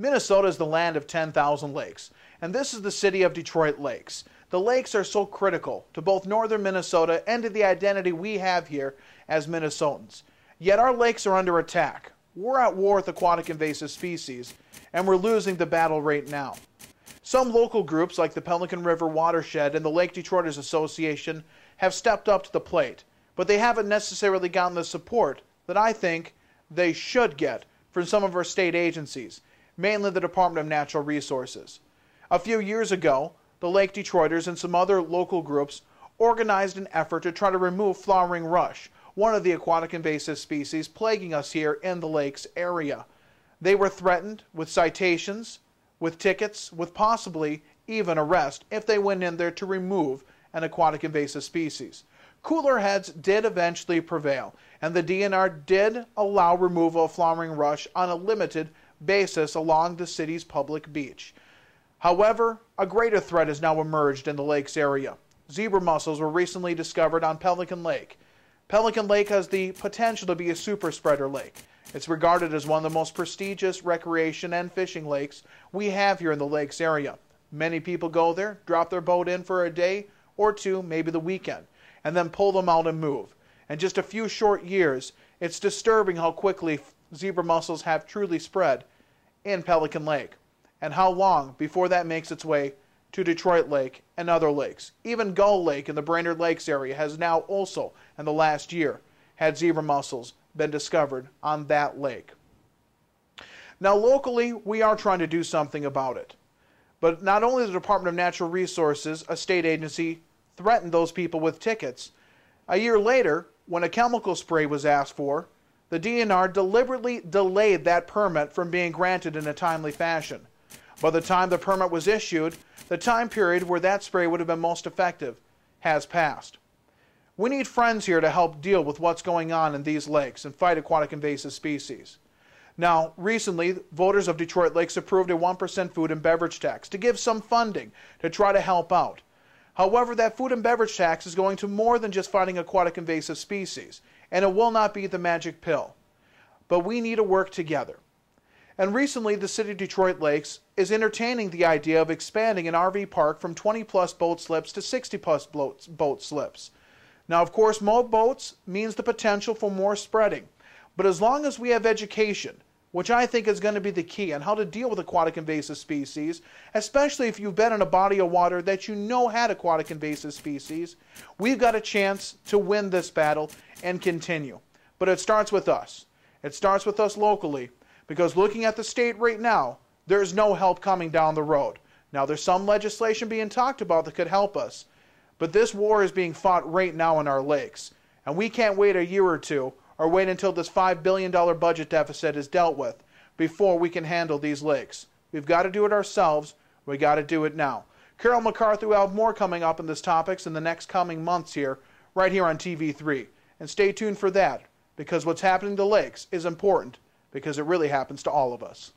Minnesota is the land of 10,000 lakes, and this is the city of Detroit Lakes. The lakes are so critical to both northern Minnesota and to the identity we have here as Minnesotans. Yet our lakes are under attack. We're at war with aquatic invasive species, and we're losing the battle right now. Some local groups like the Pelican River Watershed and the Lake Detroiters Association have stepped up to the plate, but they haven't necessarily gotten the support that I think they should get from some of our state agencies, mainly the Department of Natural Resources. A few years ago, the Lake Detroiters and some other local groups organized an effort to try to remove flowering rush, one of the aquatic invasive species plaguing us here in the lakes area. They were threatened with citations, with tickets, with possibly even arrest if they went in there to remove an aquatic invasive species. Cooler heads did eventually prevail, and the DNR did allow removal of flowering rush on a limited basis along the city's public beach. However, a greater threat has now emerged in the lakes area. Zebra mussels were recently discovered on Pelican Lake. Pelican Lake has the potential to be a super spreader lake. It's regarded as one of the most prestigious recreation and fishing lakes we have here in the lakes area. Many people go there, drop their boat in for a day or two, maybe the weekend, and then pull them out and move. In just a few short years, it's disturbing how quickly zebra mussels have truly spread in Pelican Lake, and how long before that makes its way to Detroit Lake and other lakes. Even Gull Lake in the Brainerd Lakes area has now also, in the last year, had zebra mussels been discovered on that lake. Now locally, we are trying to do something about it. But not only the Department of Natural Resources, a state agency, threatened those people with tickets, a year later, when a chemical spray was asked for, the DNR deliberately delayed that permit from being granted in a timely fashion. By the time the permit was issued, the time period where that spray would have been most effective has passed. We need friends here to help deal with what's going on in these lakes and fight aquatic invasive species. Now, recently, voters of Detroit Lakes approved a 1% food and beverage tax to give some funding to try to help out. However, that food and beverage tax is going to more than just fighting aquatic invasive species, and it will not be the magic pill. But we need to work together. And recently, the city of Detroit Lakes is entertaining the idea of expanding an RV park from 20-plus boat slips to 60-plus boat slips. Now, of course, more boats means the potential for more spreading. But as long as we have education, which I think is going to be the key on how to deal with aquatic invasive species, especially if you've been in a body of water that you know had aquatic invasive species, we've got a chance to win this battle and continue. But it starts with us. It starts with us locally, because looking at the state right now, there's no help coming down the road. Now, there's some legislation being talked about that could help us, but this war is being fought right now in our lakes, and we can't wait a year or two or wait until this $5 billion budget deficit is dealt with before we can handle these lakes. We've got to do it ourselves. We've got to do it now. Carol McCarthy will have more coming up in this topics in the next coming months here, right here on TV3. And stay tuned for that, because what's happening to lakes is important, because it really happens to all of us.